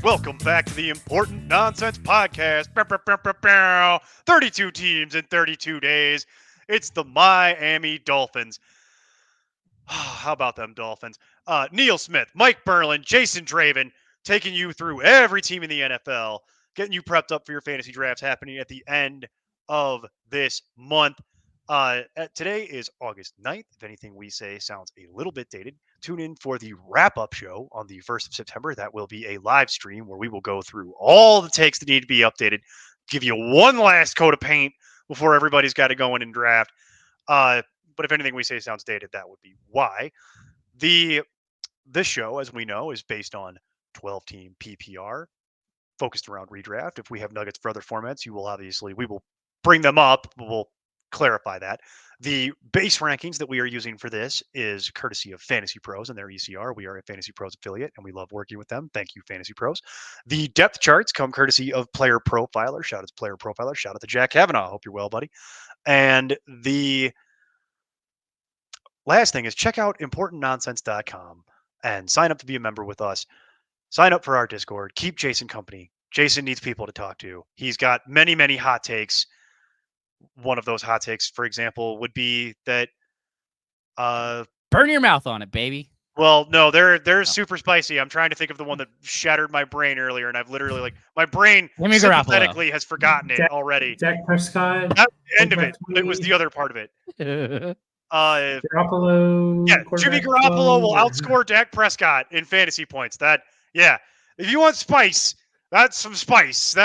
Welcome back to the Important Nonsense Podcast. 32 teams in 32 days. It's the Miami Dolphins. How about them Dolphins? Neil Smythe, Mike Burland, Jason Draven, taking you through every team in the NFL, getting you prepped up for your fantasy drafts happening at the end of this month. Today is August 9th. If anything we say sounds a little bit dated, tune in for the wrap-up show on the 1st of September. That will be a live stream where we will go through all the takes that need to be updated, give you one last coat of paint before everybody's got to go in and draft. But if anything we say sounds dated, that would be why. This show, as we know, is based on 12-team PPR, focused around redraft. If we have nuggets for other formats, we will bring them up. We'll clarify that. The base rankings that we are using for this is courtesy of Fantasy Pros and their ECR. We are a Fantasy Pros affiliate, and we love working with them. Thank you, Fantasy Pros. The depth charts come courtesy of Player Profiler. Shout out to Player Profiler. Shout out to Jack Kavanaugh. Hope you're well, buddy. And the last thing is check out importantnonsense.com and sign up to be a member with us. Sign up for our Discord. Keep Jason company. Jason needs people to talk to. He's got many, many hot takes. One of those hot takes, for example, would be that burn your mouth on it, baby. Well, no, they're super spicy. I'm trying to think of the one that shattered my brain earlier, and I've literally my brain sympathetically has forgotten it already. Dak Prescott. Not the end of it, but it was the other part of it. Garoppolo. Yeah, Jimmy Garoppolo will outscore Dak Prescott in fantasy points. If you want spice, that's some spice.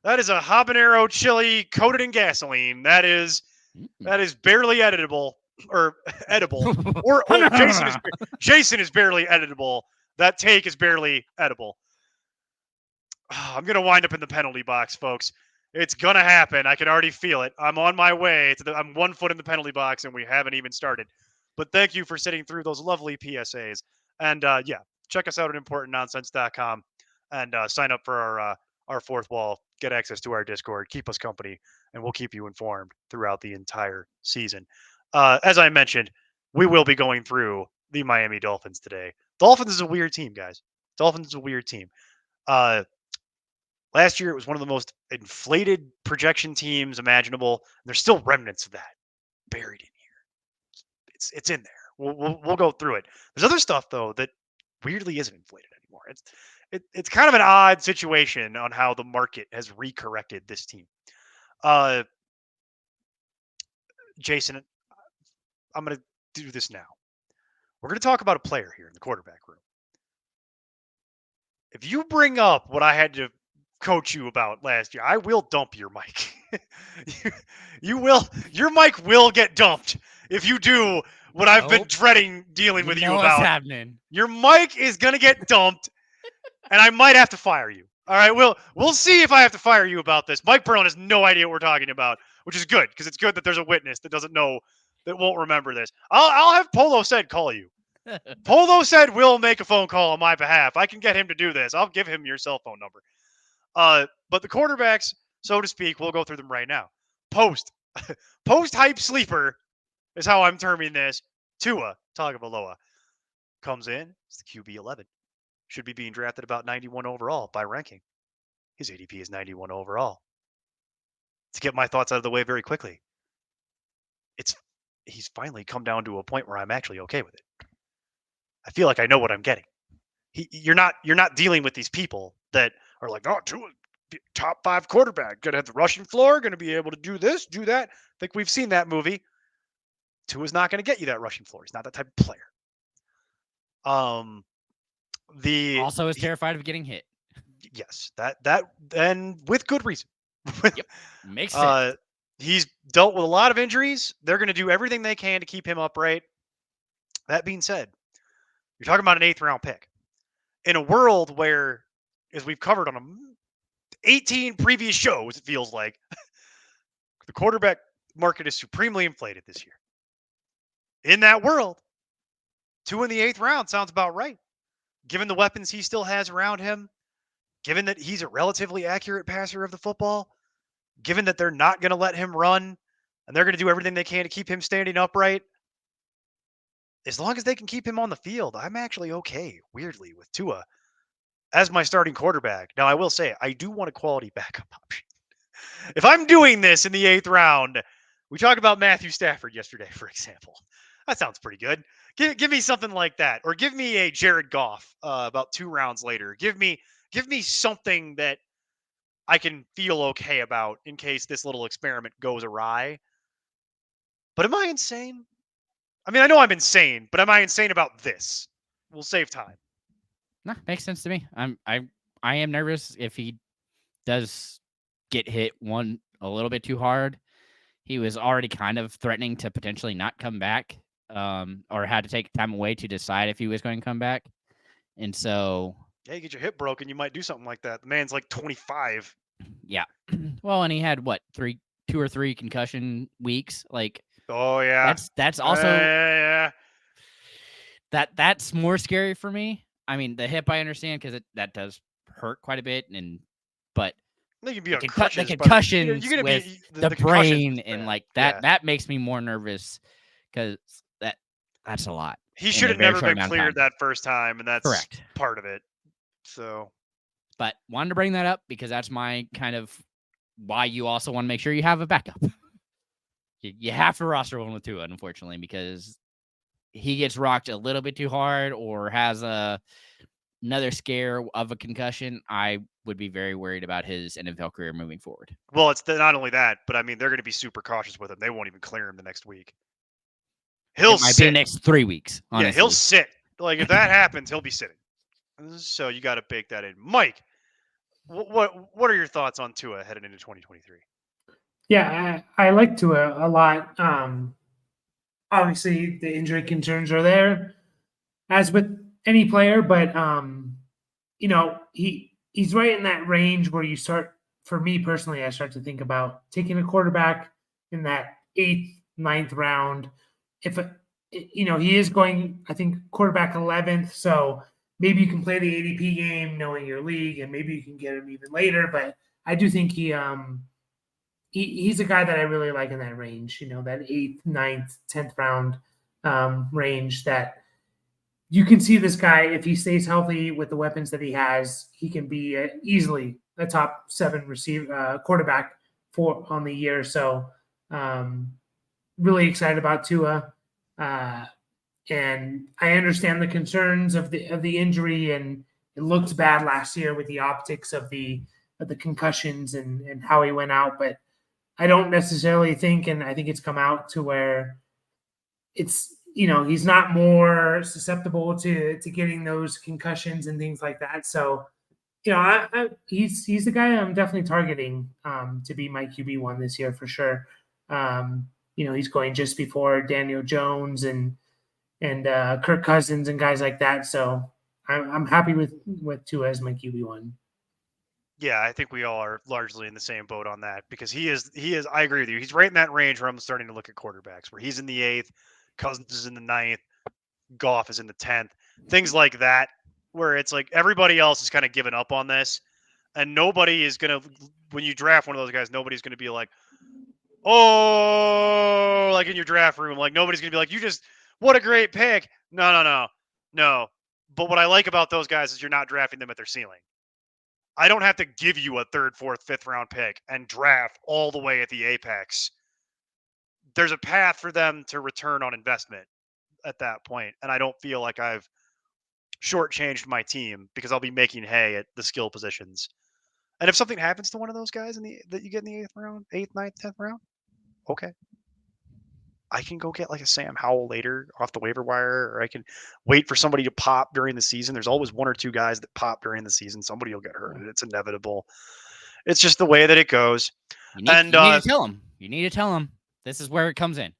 That is a habanero chili coated in gasoline. That is barely editable or edible. or Jason is barely editable. That take is barely edible. I'm gonna wind up in the penalty box, folks. It's gonna happen. I can already feel it. I'm on my way. I'm 1 foot in the penalty box, and we haven't even started. But thank you for sitting through those lovely PSAs. And check us out at importantnonsense.com and sign up for our fourth wall. Get access to our Discord. Keep us company, and we'll keep you informed throughout the entire season. As I mentioned, we will be going through the Miami Dolphins today. Dolphins is a weird team, guys. Dolphins is a weird team. Last year, it was one of the most inflated projection teams imaginable. There's still remnants of that buried in here. It's in there. We'll go through it. There's other stuff though that weirdly isn't inflated anymore. It's kind of an odd situation on how the market has recorrected this team. Jason, I'm going to do this now. We're going to talk about a player here in the quarterback room. If you bring up what I had to coach you about last year, I will dump your mic. you will. Your mic will get dumped if you do what I've been dreading dealing with you about. What's happening? Your mic is going to get dumped, and I might have to fire you. All right, we'll see if I have to fire you about this. Mike Burland has no idea what we're talking about, which is good because it's good that there's a witness that doesn't know, that won't remember this. I'll have Polo Said call you. Polo Said will make a phone call on my behalf. I can get him to do this. I'll give him your cell phone number. But the quarterbacks, so to speak, we'll go through them right now. Post hype sleeper is how I'm terming this. Tua Tagovailoa comes in. It's the QB 11. Should be being drafted about 91 overall by ranking. His ADP is 91 overall. To get my thoughts out of the way very quickly, he's finally come down to a point where I'm actually okay with it. I feel like I know what I'm getting. You're not dealing with these people that are like, oh, Tua, top 5 quarterback, gonna have the rushing floor, gonna be able to do this, do that. I think we've seen that movie. Tua's not gonna get you that rushing floor. He's not that type of player. Also is terrified of getting hit. Yes, that and with good reason. Yep, makes sense. He's dealt with a lot of injuries. They're going to do everything they can to keep him upright. That being said, you're talking about an 8th round pick in a world where, as we've covered on 18 previous shows, it feels like the quarterback market is supremely inflated this year. In that world, 2 in the 8th round sounds about right. Given the weapons he still has around him, given that he's a relatively accurate passer of the football, given that they're not going to let him run and they're going to do everything they can to keep him standing upright, as long as they can keep him on the field, I'm actually okay, weirdly, with Tua as my starting quarterback. Now, I will say, I do want a quality backup option. If I'm doing this in the 8th round, we talked about Matthew Stafford yesterday, for example. That sounds pretty good. Give me something like that, or give me a Jared Goff about 2 rounds later. Give me something that I can feel okay about in case this little experiment goes awry. But am I insane? I mean, I know I'm insane, but am I insane about this? We'll save time. No, makes sense to me. I am nervous if he does get hit a little bit too hard. He was already kind of threatening to potentially not come back, or had to take time away to decide if he was going to come back. And so, yeah, you get your hip broken, you might do something like that. The man's like 25. Yeah. Well, and he had what, 2 or 3 concussion weeks. Like, oh yeah, that's also yeah. That's more scary for me. I mean, the hip I understand because that does hurt quite a bit, but They can be on the crutches. concussions You're gonna with be the brain and like that. Yeah. That makes me more nervous because that's a lot. He should have never been cleared that first time, and that's correct. part of it. So, but wanted to bring that up because that's my kind of why you also want to make sure you have a backup. You have to roster one with Tua, unfortunately, because he gets rocked a little bit too hard or has another scare of a concussion, I would be very worried about his NFL career moving forward. Well, it's not only that, but I mean, they're going to be super cautious with him. They won't even clear him the next week. He'll might be the next 3 weeks, honestly. Yeah, he'll sit. Like, if that happens, he'll be sitting. So you got to bake that in. Mike, what are your thoughts on Tua heading into 2023? Yeah, I like Tua a lot. Obviously, the injury concerns are there, as with any player. But he's right in that range where you start. For me personally, I start to think about taking a quarterback in that 8th, 9th round. If he is going, I think quarterback 11th, so maybe you can play the ADP game, knowing your league, and maybe you can get him even later. But I do think he's a guy that I really like in that range, that 8th, 9th, 10th round range, that you can see this guy, if he stays healthy with the weapons that he has, he can be easily a top 7 quarterback on the year. So really excited about Tua. And I understand the concerns of the injury, and it looked bad last year with the optics of the concussions and how he went out. But I don't necessarily think, and I think it's come out to where it's, he's not more susceptible to getting those concussions and things like that. So, he's the guy I'm definitely targeting to be my QB1 this year for sure. He's going just before Daniel Jones and Kirk Cousins and guys like that. So I'm happy with Tua as my QB1. Yeah, I think we all are largely in the same boat on that, because he is. I agree with you. He's right in that range where I'm starting to look at quarterbacks, where he's in the 8th, Cousins is in the 9th, Goff is in the 10th, things like that, where it's like everybody else is kind of giving up on this, and nobody is going to, when you draft one of those guys, nobody's going to be like, oh, like in your draft room, like nobody's going to be like, what a great pick. No. But what I like about those guys is you're not drafting them at their ceiling. I don't have to give you a 3rd, 4th, 5th round pick and draft all the way at the apex. There's a path for them to return on investment at that point, and I don't feel like I've shortchanged my team because I'll be making hay at the skill positions. And if something happens to one of those guys that you get in the 8th round, 8th, 9th, 10th round, okay, I can go get like a Sam Howell later off the waiver wire, or I can wait for somebody to pop during the season. There's always 1 or 2 guys that pop during the season. Somebody will get hurt, and it's inevitable. It's just the way that it goes. You need to tell him. You need to tell him this is where it comes in.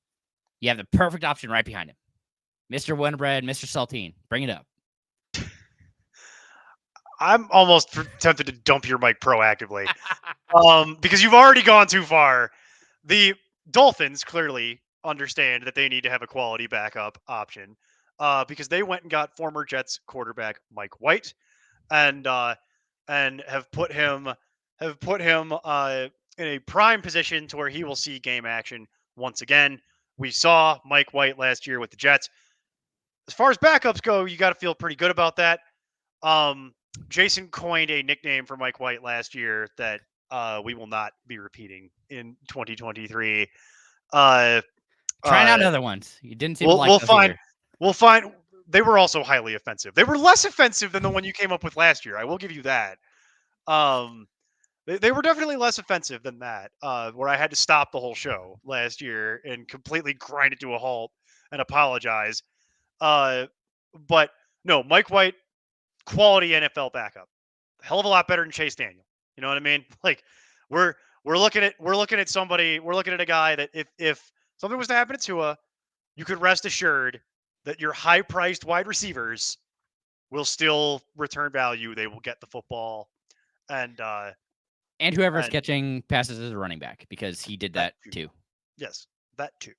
You have the perfect option right behind him. Mr. Winbread, Mr. Saltine. Bring it up. I'm almost tempted to dump your mic proactively because you've already gone too far. The Dolphins clearly understand that they need to have a quality backup option because they went and got former Jets quarterback Mike White and have put him in a prime position to where he will see game action once again. We saw Mike White last year with the Jets. As far as backups go, you got to feel pretty good about that. Jason coined a nickname for Mike White last year that we will not be repeating in 2023. Trying out other ones. You didn't seem to We'll like we'll those find either. we'll find. They were also highly offensive. They were less offensive than the one you came up with last year. I will give you that. They were definitely less offensive than that. Where I had to stop the whole show last year and completely grind it to a halt and apologize. But no, Mike White, quality NFL backup, hell of a lot better than Chase Daniel. You know what I mean? Like we're looking at somebody. We're looking at a guy that if something was to happen to Tua, you could rest assured that your high-priced wide receivers will still return value. They will get the football, and whoever's and catching passes as a running back, because he did that too. Yes, that too.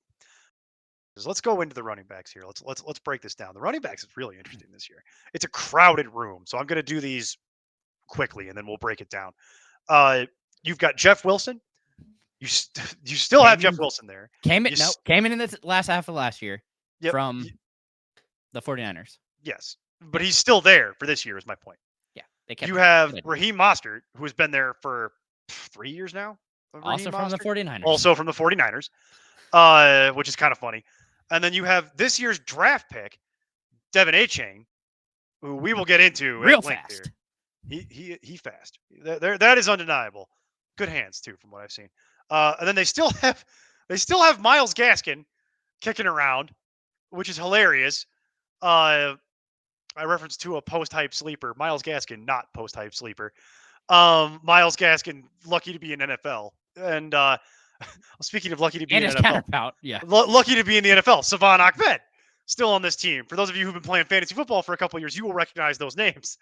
So let's go into the running backs here. Let's break this down. The running backs is really interesting this year. It's a crowded room, so I'm going to do these quickly, and then we'll break it down. You've got Jeff Wilson. You still have Jeff Wilson there. Came in the last half of last year from the 49ers. Yes, but he's still there for this year, is my point. Yeah, they kept. You have Raheem Mostert, who has been there for 3 years now. Also from the 49ers. Also from the 49ers, which is kind of funny. And then you have this year's draft pick, Devon Achane, who we will get into real at length fast. Here. He fast. That is undeniable. Good hands too, from what I've seen. And then they still have Myles Gaskin kicking around, which is hilarious. I referenced to a post-hype sleeper. Myles Gaskin, not post-hype sleeper. Myles Gaskin, lucky to be in NFL. And speaking of lucky to be in his NFL, counterpart, yeah, lucky to be in the NFL. Savon Ahmed, still on this team. For those of you who've been playing fantasy football for a couple of years, you will recognize those names.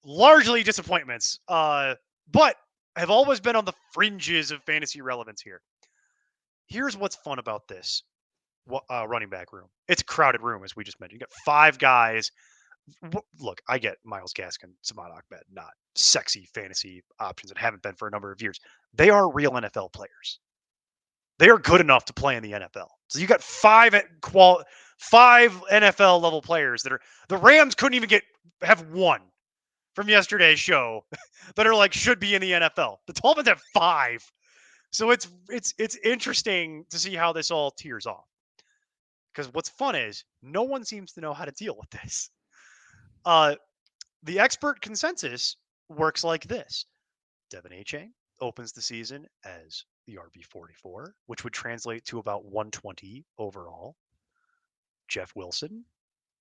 Largely disappointments, but have always been on the fringes of fantasy relevance here. Here's what's fun about this running back room. It's a crowded room, as we just mentioned. You got 5 guys. Look, I get Myles Gaskin, Samad Ahmed, not sexy fantasy options that haven't been for a number of years. They are real NFL players. They are good enough to play in the NFL. So you got 5 NFL level players that are. The Rams couldn't even have 1 from yesterday's show that are like should be in the NFL. The Dolphins have 5. So it's interesting to see how this all tears off. Because what's fun is no one seems to know how to deal with this. The expert consensus works like this. Devon Achane opens the season as the RB44, which would translate to about 120 overall. Jeff Wilson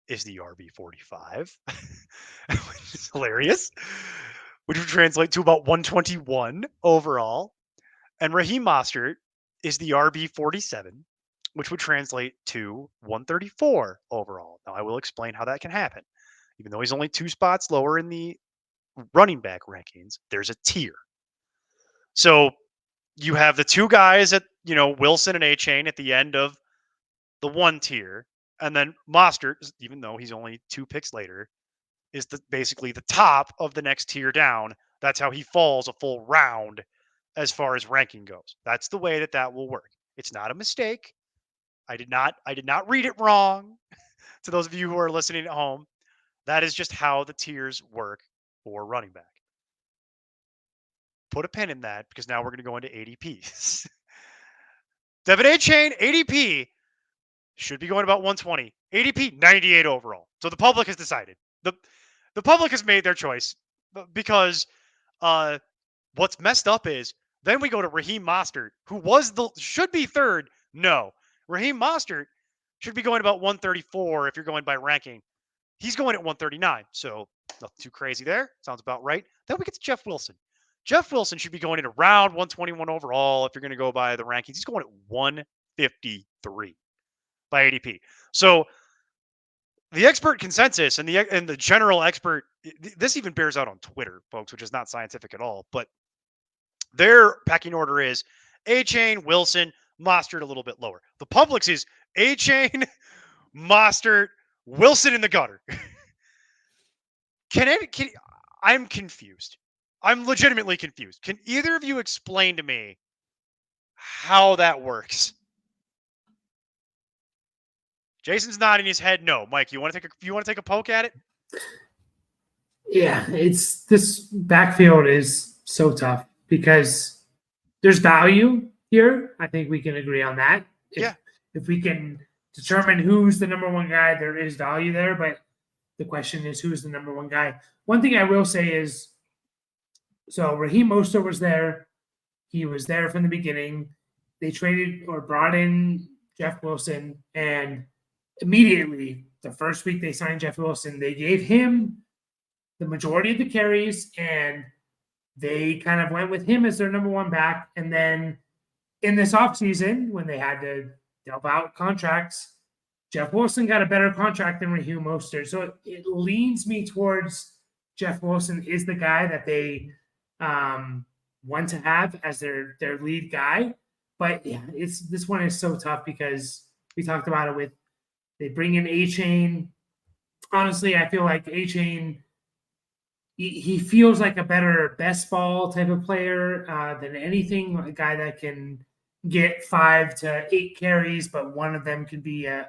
is the RB45, which is hilarious, which would translate to about 121 overall. And Raheem Mostert is the RB47, which would translate to 134 overall. Now, I will explain how that can happen. Even though he's only 2 spots lower in the running back rankings, there's a tier. So you have the 2 guys at, Wilson and Achane at the end of the 1 tier. And then Mostert, even though he's only 2 picks later, is basically the top of the next tier down. That's how he falls a full round as far as ranking goes. That's the way that will work. It's not a mistake. I did not read it wrong. To those of you who are listening at home, that is just how the tiers work for running back. Put a pin in that because now we're going to go into ADPs. Devon Achane, ADP should be going about 120. ADP 98 overall. So the public has decided. The public has made their choice because what's messed up is then we go to Raheem Mostert, who should be 3rd. No. Raheem Mostert should be going about 134 if you're going by ranking. He's going at 139, so nothing too crazy there. Sounds about right. Then we get to Jeff Wilson. Jeff Wilson should be going at around 121 overall if you're going to go by the rankings. He's going at 153 by ADP. So the expert consensus and the general expert, this even bears out on Twitter, folks, which is not scientific at all, but their pecking order is Achane, Wilson, Mostert a little bit lower. The public's is Achane, Mostert, Wilson in the gutter. I'm confused. I'm legitimately confused. Can either of you explain to me how that works? Jason's nodding his head no. Mike, you want to take a poke at it? Yeah, it's this backfield is so tough because there's value here. I think we can agree on that. Yeah. If we can determine who's the number one guy, there is value there. But the question is who's the number one guy. One thing I will say is so Raheem Mostert was there. He was there from the beginning. They traded or brought in Jeff Wilson, and immediately the first week they signed Jeff Wilson, they gave him the majority of the carries, and they kind of went with him as their number one back. And then in this offseason, when they had to delve out contracts, Jeff Wilson got a better contract than Raheem Mostert. So it leans me towards Jeff Wilson is the guy that they want to have as their lead guy. But yeah, this one is so tough because we talked about it with they bring in Achane. Honestly, I feel like Achane he feels like a better best ball type of player than anything. A guy that can get 5 to 8 carries, but one of them could be a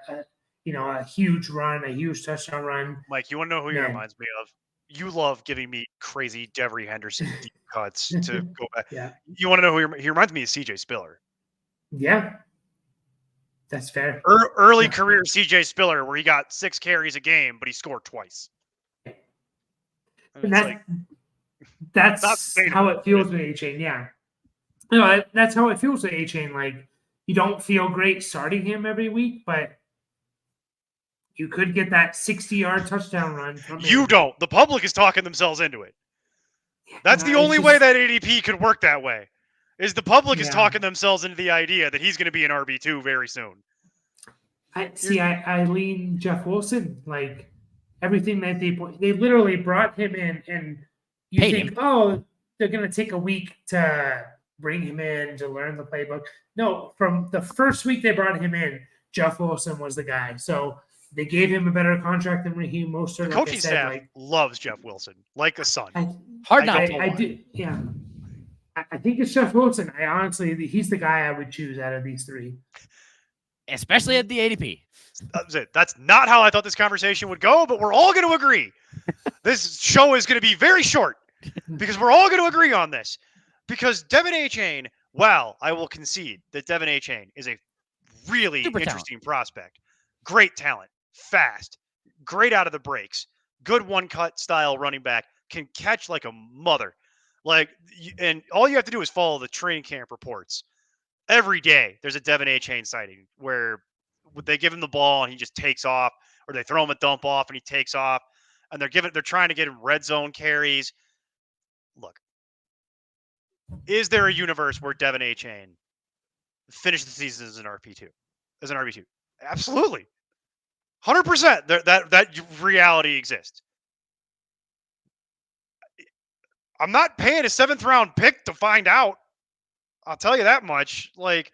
huge run, a huge touchdown run. Mike, you want to know who he reminds me of? You love giving me crazy Devery Henderson deep cuts to go back. Yeah. You want to know who he reminds me of? CJ Spiller. Yeah. That's fair. Early career CJ Spiller, where he got 6 carries a game, but he scored twice. And that's how it feels with Achane. Yeah. No, that's how it feels with Achane. Like, you don't feel great starting him every week, but you could get that 60-yard touchdown run from him. You don't. The public is talking themselves into it. That's the only way that ADP could work that way. Is the public is talking themselves into the idea that he's going to be an RB2 very soon. I lean Jeff Wilson. Like, everything that they literally brought him in, and you think, oh, they're going to take a week to bring him in to learn the playbook. No, from the first week they brought him in, Jeff Wilson was the guy. So they gave him a better contract than Raheem Mostert. The coaching staff loves Jeff Wilson like the sun. Hard not I do. Yeah. I think it's Jeff Wilson. He's the guy I would choose out of these three. Especially at the ADP. That's not how I thought this conversation would go, but we're all going to agree. This show is going to be very short because we're all going to agree on this. Because Devon Achane, I will concede that Devon Achane is a really interesting prospect. Great talent, fast, great out of the breaks, good one-cut style running back, can catch like a mother. And all you have to do is follow the training camp reports. Every day there's a Devon Achane sighting where they give him the ball and he just takes off, or they throw him a dump off and he takes off, and they're trying to get him red zone carries. Look, is there a universe where Devon Achane finished the season as an RB2? Absolutely. 100%. That reality exists. I'm not paying a 7th round pick to find out. I'll tell you that much. Like,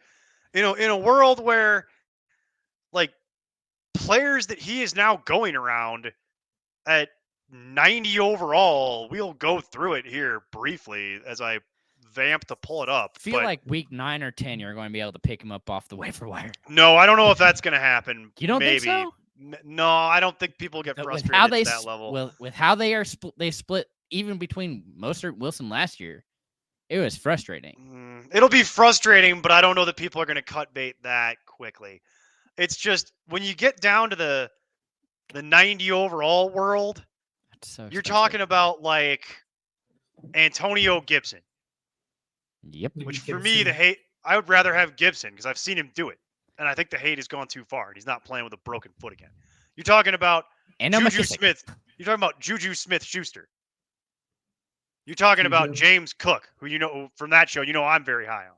in a world where, like, players that he is now going around at 90 overall, we'll go through it here briefly as I vamp to pull it up. I feel like week 9 or 10, you're going to be able to pick him up off the waiver wire. No, I don't know if that's going to happen. You don't think so? No, I don't think people get frustrated at that level. With how they split even between Mostert and Wilson last year. It was frustrating. It'll be frustrating, but I don't know that people are going to cut bait that quickly. It's just when you get down to the 90 overall world, you're talking about like Antonio Gibson. Yep. Which for me, I would rather have Gibson because I've seen him do it. And I think the hate has gone too far and he's not playing with a broken foot again. You're talking about Juju Smith. You're talking about Juju Smith-Schuster. You're talking about James Cook, who from that show, I'm very high on.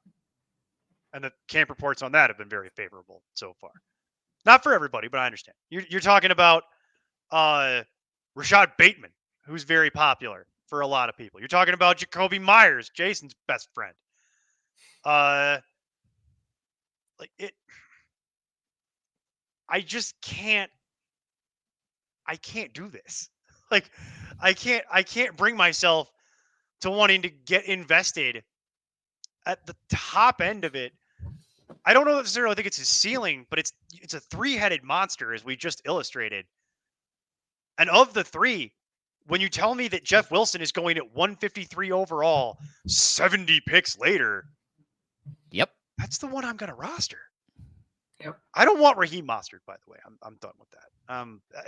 And the camp reports on that have been very favorable so far. Not for everybody, but I understand. You're talking about Rashad Bateman, who's very popular for a lot of people. You're talking about Jacoby Myers, Jason's best friend. I just can't do this. Like, I can't bring myself to wanting to get invested at the top end of it. I don't necessarily think it's his ceiling, but it's a 3-headed monster, as we just illustrated. And of the 3, when you tell me that Jeff Wilson is going at 153 overall, 70 picks later, Yep. that's the one I'm going to roster. Yep. I don't want Raheem Mostert, by the way. I'm done with that.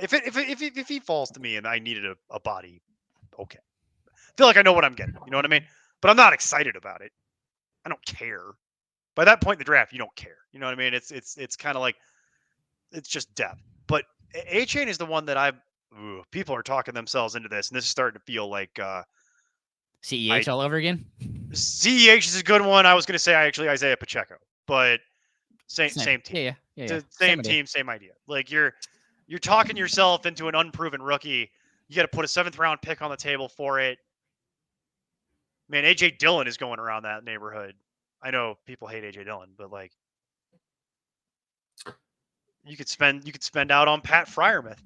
If he falls to me and I needed a body, okay. I feel like I know what I'm getting. You know what I mean? But I'm not excited about it. I don't care. By that point in the draft, you don't care. You know what I mean? It's kind of like it's just depth. But Achane is the one that people are talking themselves into this, and this is starting to feel like CEH all over again. CEH is a good one. I was going to say actually Isaiah Pacheco, but same team. Yeah. Same team, same idea. Like you're talking yourself into an unproven rookie. You got to put a 7th round pick on the table for it. Man, AJ Dillon is going around that neighborhood. I know people hate AJ Dillon, but like you could spend out on Pat Freiermuth.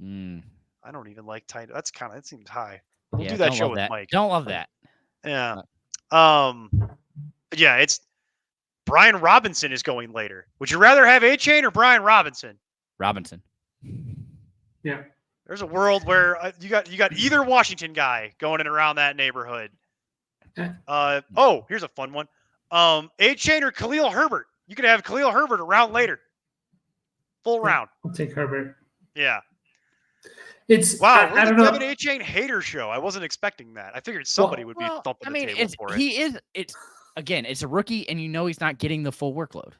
I don't even like tight. That seems high. We'll do that show with Mike. Don't love that. Yeah. Yeah, it's Brian Robinson is going later. Would you rather have Achane or Brian Robinson? Robinson. Yeah. There's a world where you got either Washington guy going in around that neighborhood. Here's a fun one. Achane or Khalil Herbert. You could have Khalil Herbert a round later. Full round. I'll take Herbert. Yeah. It's wow. I don't know. Devon Achane hater show. I wasn't expecting that. I figured somebody would be thumping the table for it. It's a rookie, and he's not getting the full workload.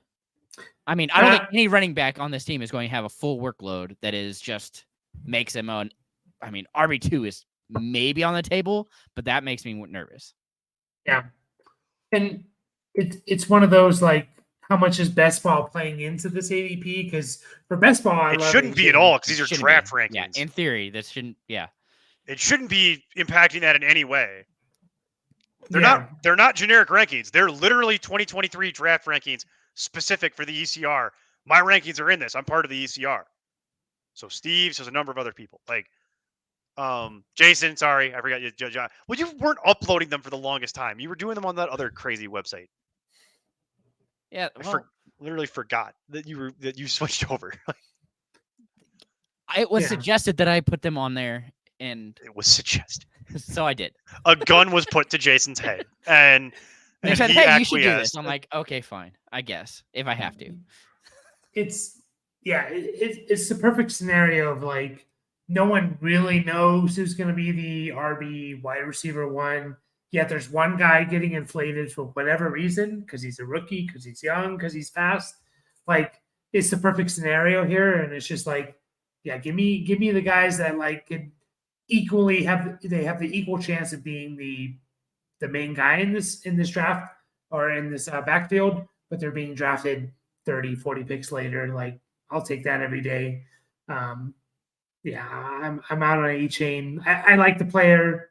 I mean, I don't think any running back on this team is going to have a full workload that is just makes him on. I mean, RB2 is maybe on the table, but that makes me nervous. Yeah, and it's one of those like, how much is best ball playing into this ADP? Because for best ball, it shouldn't be at all because these are draft rankings. Yeah, in theory, this shouldn't. Yeah, it shouldn't be impacting that in any way. They're not generic rankings. They're literally 2023 draft rankings specific for the ECR. My rankings are in this. I'm part of the ECR. So Steve, there's a number of other people like Jason. Sorry, I forgot you. Well, you weren't uploading them for the longest time. You were doing them on that other crazy website. Yeah, literally forgot that you switched over. It was suggested that I put them on there, and it was suggested. So I did. A gun was put to Jason's head, and they said, "Hey, you should do this." I'm like, "Okay, fine, I guess if I have to." It's the perfect scenario of like no one really knows who's going to be the RB wide receiver one. Yet there's one guy getting inflated for whatever reason, because he's a rookie, because he's young, because he's fast. Like, it's the perfect scenario here, and it's just like, yeah, give me the guys that like could equally have the equal chance of being the main guy in this draft or in this backfield, but they're being drafted 30, 40 picks later. Like, I'll take that every day. I'm out on Achane. I like the player,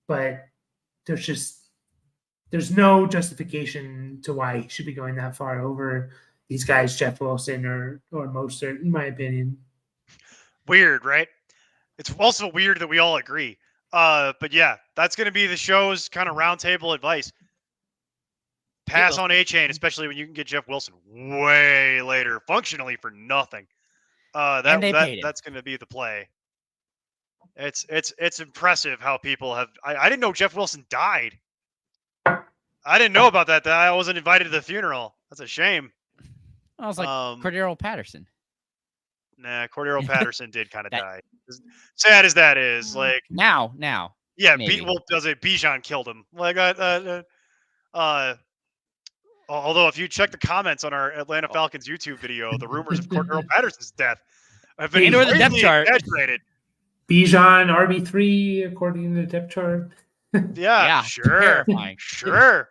but there's no justification to why he should be going that far over these guys, Jeff Wilson or Mostert, in my opinion. Weird, right? It's also weird that we all agree. But yeah, that's going to be the show's kind of roundtable advice. Pass on Achane, especially when you can get Jeff Wilson way later, functionally for nothing. That's going to be the play. It's impressive how people have. I didn't know Jeff Wilson died. I didn't know about that. I wasn't invited to the funeral. That's a shame. I was like Cordero Patterson. Nah, Cordero Patterson did kind of die. As sad as that is, like now. Yeah, Bijan killed him. Like although if you check the comments on our Atlanta Falcons YouTube video, the rumors of Cordero Patterson's death have been the depth chart exaggerated. Bijan RB3 according to the depth chart. Yeah, sure. Terrifying. Sure.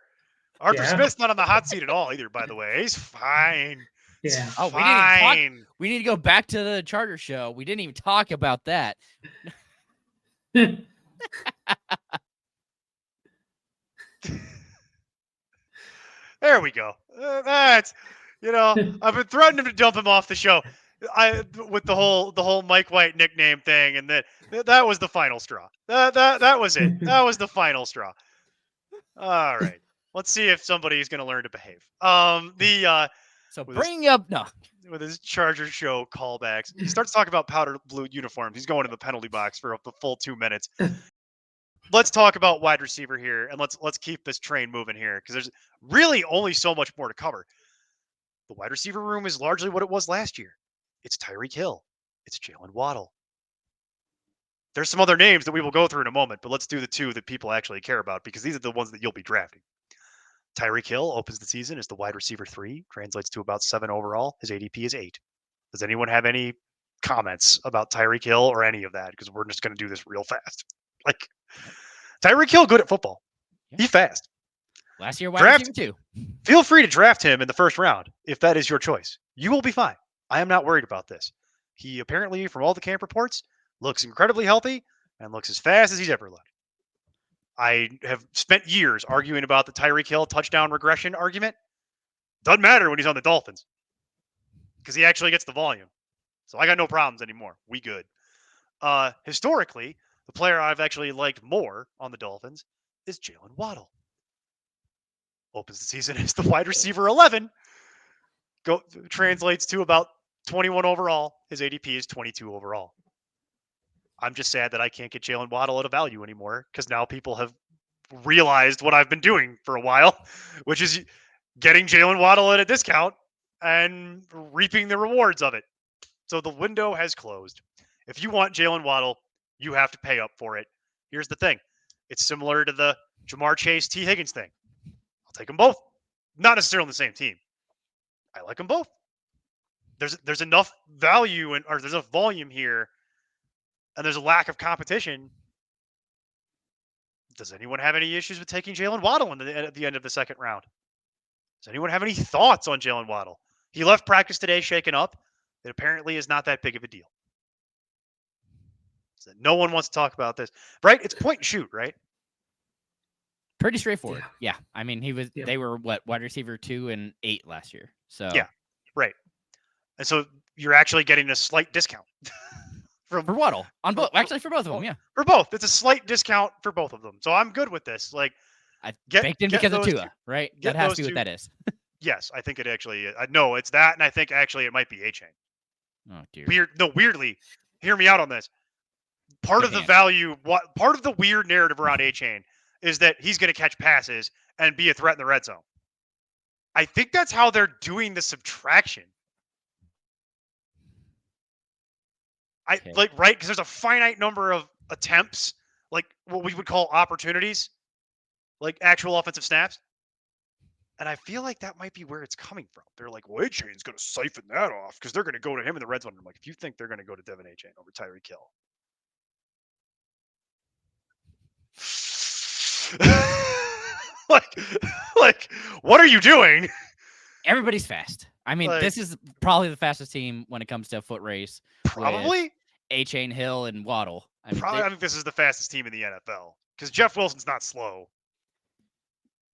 Arthur Smith's not on the hot seat at all either, by the way. He's fine. Yeah. Fine. We need to go back to the charter show. We didn't even talk about that. There we go. I've been threatening to dump him off the show. With the whole Mike White nickname thing, and that was the final straw. That was it. That was the final straw. All right. Let's see if somebody's going to learn to behave. So with bring up with his Charger show callbacks. He starts talking about powder blue uniforms. He's going to the penalty box for the full 2 minutes. Let's talk about wide receiver here, and let's keep this train moving here because there's really only so much more to cover. The wide receiver room is largely what it was last year. It's Tyreek Hill. It's Jaylen Waddle. There's some other names that we will go through in a moment, but let's do the two that people actually care about because these are the ones that you'll be drafting. Tyreek Hill opens the season as the wide receiver 3, translates to about 7 overall. His ADP is 8. Does anyone have any comments about Tyreek Hill or any of that? Because we're just going to do this real fast. Like, Tyreek Hill, good at football. Yeah. He's fast. last year wide receiver 2. Feel free to draft him in the first round if that is your choice. You will be fine. I am not worried about this. He apparently, from all the camp reports, looks incredibly healthy and looks as fast as he's ever looked. I have spent years arguing about the Tyreek Hill touchdown regression argument. Doesn't matter when he's on the Dolphins because he actually gets the volume. So I got no problems anymore. We good. Historically, the player I've actually liked more on the Dolphins is Jaylen Waddle. Opens the season as the wide receiver 11. Translates to about 21 overall. His ADP is 22 overall. I'm just sad that I can't get Jaylen Waddle at a value anymore because now people have realized what I've been doing for a while, which is getting Jaylen Waddle at a discount and reaping the rewards of it. So the window has closed. If you want Jaylen Waddle, you have to pay up for it. Here's the thing. It's similar to the Jamar Chase, T. Higgins thing. I'll take them both. Not necessarily on the same team. I like them both. There's enough value or there's enough volume here, and there's a lack of competition. Does anyone have any issues with taking Jaylen Waddle at the end of the second round? Does anyone have any thoughts on Jaylen Waddle? He left practice today shaken up. It apparently is not that big of a deal. So no one wants to talk about this. Right? It's point and shoot, right? Pretty straightforward. Yeah. I mean, they were wide receiver 2 and 8 last year. So yeah, right. And so you're actually getting a slight discount for Waddle on both. Actually, for both of them, yeah. For both, it's a slight discount for both of them. So I'm good with this. Like, I baked in because of Tua, right? That has to be what that is. Yes, I think it actually. No, it's that, and I think actually it might be Achane. Oh dear. Weirdly, hear me out on this. Part of the weird narrative around Achane is that he's going to catch passes and be a threat in the red zone. I think that's how they're doing the subtraction. Right? Because there's a finite number of attempts, like what we would call opportunities, like actual offensive snaps. And I feel like that might be where it's coming from. They're like, well, Achane's going to siphon that off because they're going to go to him in the red zone. I'm like, if you think they're going to go to Devon Achane over Tyreek Hill. like, what are you doing? Everybody's fast. I mean, this is probably the fastest team when it comes to a foot race. Probably Achane, Hill, and Waddle. I think this is the fastest team in the NFL because Jeff Wilson's not slow.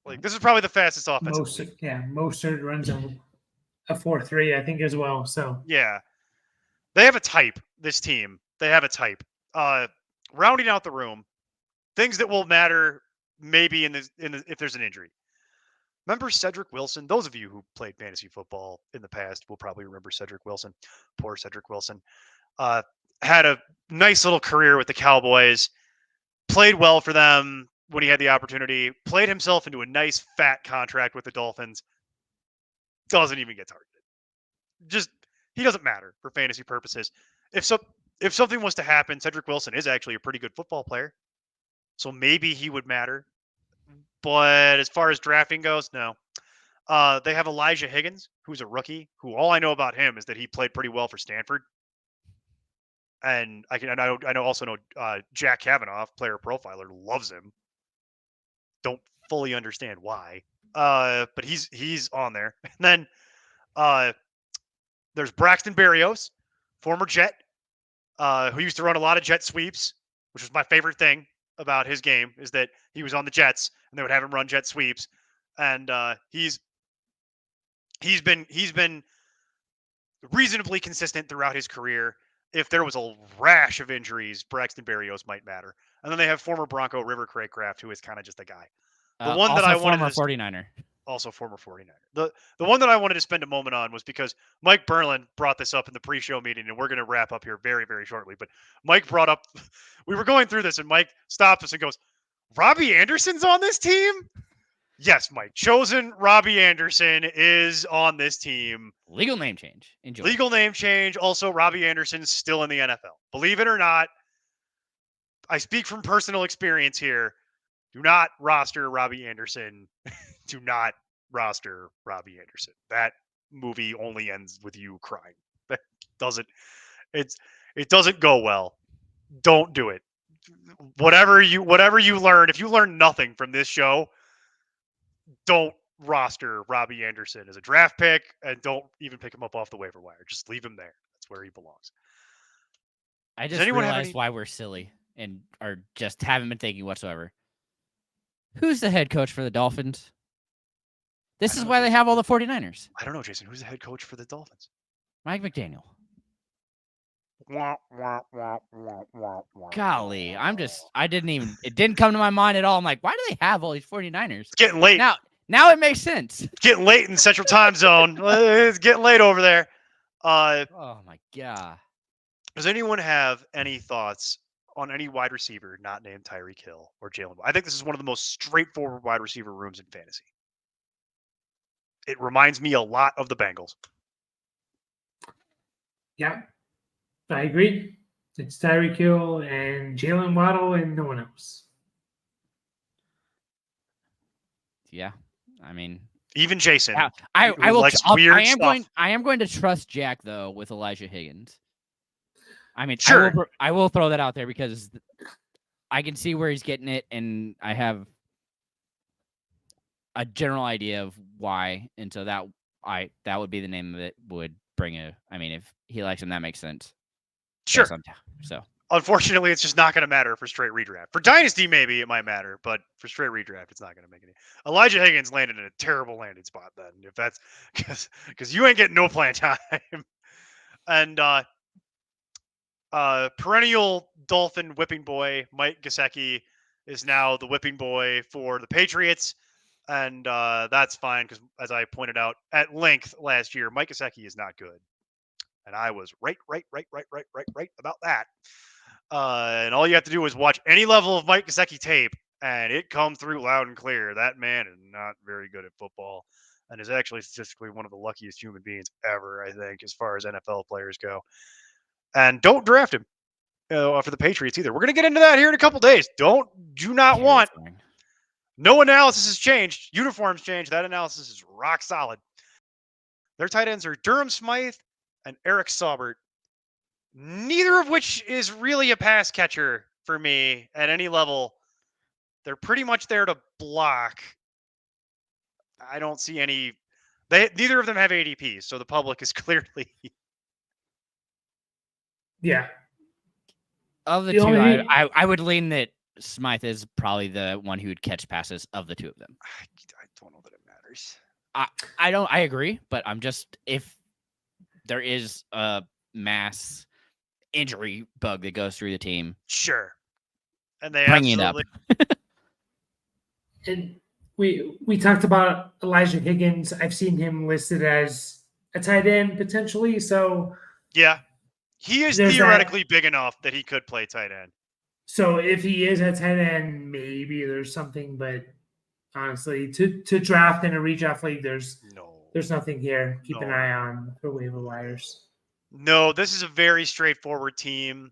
Like, this is probably the fastest offense. Mostert runs a 4.3, I think, as well. So yeah, they have a type. This team, they have a type. Rounding out the room, things that will matter maybe if there's an injury. Remember Cedric Wilson? Those of you who played fantasy football in the past will probably remember Cedric Wilson. Poor Cedric Wilson. Had a nice little career with the Cowboys. Played well for them when he had the opportunity. Played himself into a nice fat contract with the Dolphins. Doesn't even get targeted. He doesn't matter for fantasy purposes. If something was to happen, Cedric Wilson is actually a pretty good football player. So maybe he would matter. But as far as drafting goes, no. They have Elijah Higgins, who's a rookie, who all I know about him is that he played pretty well for Stanford. And I also know Jack Kavanaugh, player profiler, loves him. Don't fully understand why. But he's on there. And then there's Braxton Berrios, former Jet, who used to run a lot of jet sweeps, which was my favorite thing about his game, is that he was on the Jets and they would have him run jet sweeps. And he's been reasonably consistent throughout his career. If there was a rash of injuries, Braxton Berrios might matter. And then they have former Bronco River Craycraft, who is kind of just a guy. The one that I wanted former 49er. also former 49er. The one that I wanted to spend a moment on was because Mike Burland brought this up in the pre-show meeting, and we're going to wrap up here very, very shortly. But Mike brought up, we were going through this, and Mike stopped us and goes, Robbie Anderson's on this team? Yes, Mike. Chosen Robbie Anderson is on this team. Legal name change. Enjoy. Legal name change. Also, Robbie Anderson's still in the NFL. Believe it or not, I speak from personal experience here. Do not roster Robbie Anderson. Do not roster Robbie Anderson. That movie only ends with you crying. That doesn't it doesn't go well. Don't do it. Whatever you learn, if you learn nothing from this show, don't roster Robbie Anderson as a draft pick, and don't even pick him up off the waiver wire. Just leave him there. That's where he belongs. I just realized why we're silly and or just haven't been thinking whatsoever. Who's the head coach for the Dolphins? This is why they have all the 49ers. I don't know, Jason. Who's the head coach for the Dolphins? Mike McDaniel. Wah, wah, wah, wah, wah, wah. Golly, it didn't come to my mind at all. I'm like, why do they have all these 49ers? It's getting late. Now it makes sense. It's getting late in Central Time Zone. It's getting late over there. Oh my God. Does anyone have any thoughts on any wide receiver not named Tyreek Hill or Jaylen? I think this is one of the most straightforward wide receiver rooms in fantasy. It reminds me a lot of the Bengals. Yeah, I agree. It's Tyreek Hill and Jaylen Waddle and no one else. Yeah, I mean, even Jason. I am going to trust Jack though with Elijah Higgins. I mean, sure. I will throw that out there because I can see where he's getting it, and I have a general idea of why, and so that would be the name of it. Would bring I mean, if he likes him, that makes sense. Sure. So unfortunately, it's just not going to matter for straight redraft. For Dynasty, maybe it might matter, but for straight redraft, it's not going to make any. Elijah Higgins landed in a terrible landing spot then, if that's because you ain't getting no playing time. And perennial Dolphin whipping boy Mike Gesicki is now the whipping boy for the Patriots, and that's fine because, as I pointed out at length last year, Mike Gesicki is not good, and I was right about that. And all you have to do is watch any level of Mike Gesicki tape, and it comes through loud and clear. That man is not very good at football, and is actually statistically one of the luckiest human beings ever, I think, as far as NFL players go. And don't draft him for the Patriots either. We're going to get into that here in a couple days. Do not want. No analysis has changed. Uniforms changed. That analysis is rock solid. Their tight ends are Durham, Smythe, and Eric Saubert. Neither of which is really a pass catcher for me at any level. They're pretty much there to block. I don't see any. Neither of them have ADPs, so the public is clearly. Yeah. Of the two, I would lean that Smythe is probably the one who would catch passes of the two of them. I don't know that it matters. I agree, but I'm just, if there is a mass injury bug that goes through the team. Sure. And they bring it up. And we talked about Elijah Higgins. I've seen him listed as a tight end potentially. So yeah, he is theoretically big enough that he could play tight end. So if he is a tight end, maybe there's something, but honestly, to draft in a redraft league, there's nothing here. Keep an eye on for waiver wires. No, this is a very straightforward team.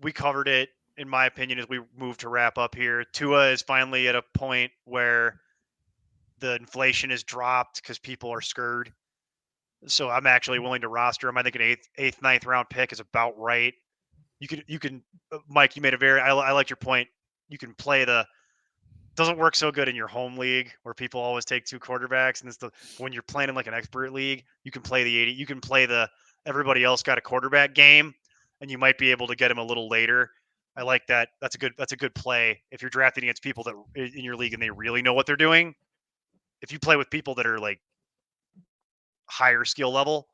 We covered it, in my opinion, as we move to wrap up here. Tua is finally at a point where the inflation is dropped because people are scared. So I'm actually willing to roster him. I think an eighth, ninth round pick is about right. You can, Mike, you made I like your point. You can play doesn't work so good in your home league where people always take two quarterbacks. And when you're playing in like an expert league, you can play everybody else got a quarterback game, and you might be able to get him a little later. I like that. That's a good play if you're drafting against people that in your league and they really know what they're doing. If you play with people that are like higher skill level,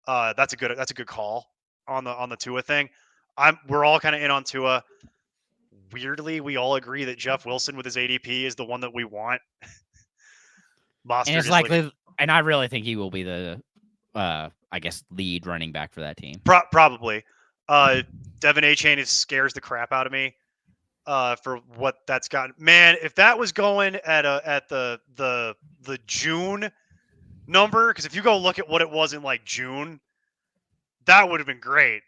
that's a good call on the Tua thing. We're all kind of in on Tua. Weirdly, we all agree that Jeff Wilson with his ADP is the one that we want. Mostert And it's is likely, and I really think he will be the, I guess, lead running back for that team. Probably. Devon Achane scares the crap out of me. For what that's gotten, man. If that was going at the June number, because if you go look at what it was in like June, that would have been great.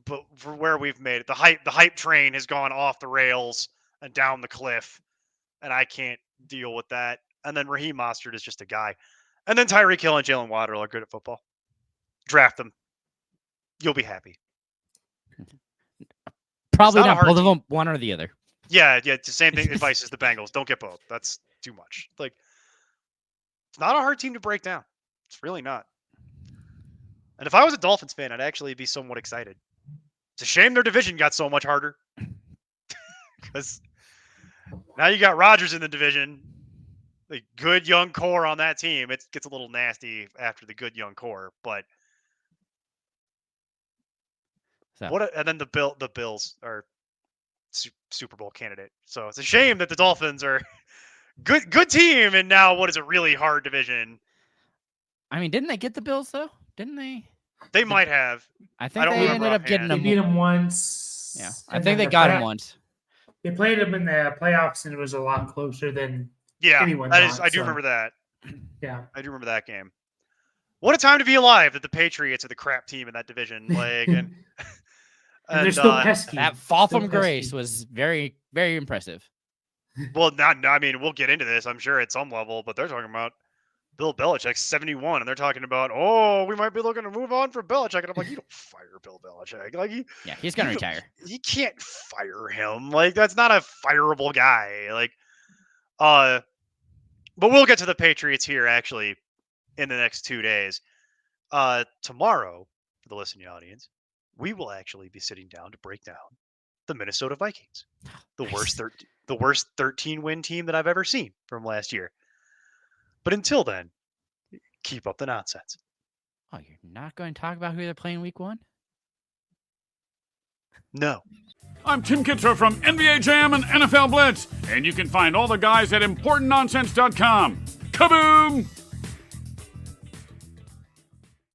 But for where we've made it, the hype train has gone off the rails and down the cliff, and I can't deal with that. And then Raheem Mostert is just a guy, and then Tyreek Hill and Jaylen Waddle are good at football. Draft them, you'll be happy. Probably not a not hard both of team. them, one or the other. Yeah, it's the same thing. Advice as the Bengals. Don't get both. That's too much. Like, it's not a hard team to break down. It's really not. And if I was a Dolphins fan, I'd actually be somewhat excited. It's a shame their division got so much harder. Because now you got Rodgers in the division. The good young core on that team. It gets a little nasty after the good young core, but So. and then the Bills are Super Bowl candidate. So it's a shame that the Dolphins are good team, and now what is a really hard division. I mean, didn't they get the Bills though? Didn't they? They might have. I think don't they remember ended up getting They them. beat them once. Yeah, I and think then they got him once. They played them in the playoffs, and it was a lot closer than anyone that is. thought, I do so. remember that. Yeah, I do remember that game. What a time to be alive that the Patriots are the crap team in that division. Like, and they're still pesky. That fall Still from pesky. grace was very, very impressive. well, I mean, we'll get into this, I'm sure, at some level, but they're talking about Bill Belichick 71, and they're talking about, we might be looking to move on for Belichick, and I'm like, you don't fire Bill Belichick. Like, He's gonna retire. You can't fire him. Like, that's not a fireable guy. Like, but we'll get to the Patriots here actually in the next 2 days. Tomorrow, for the listening audience, we will actually be sitting down to break down the Minnesota Vikings, the worst 13-win team that I've ever seen from last year. But until then, keep up the nonsense. Oh, you're not going to talk about who they're playing week 1? No. I'm Tim Kitzer from NBA Jam and NFL Blitz, and you can find all the guys at ImportantNonsense.com. Kaboom!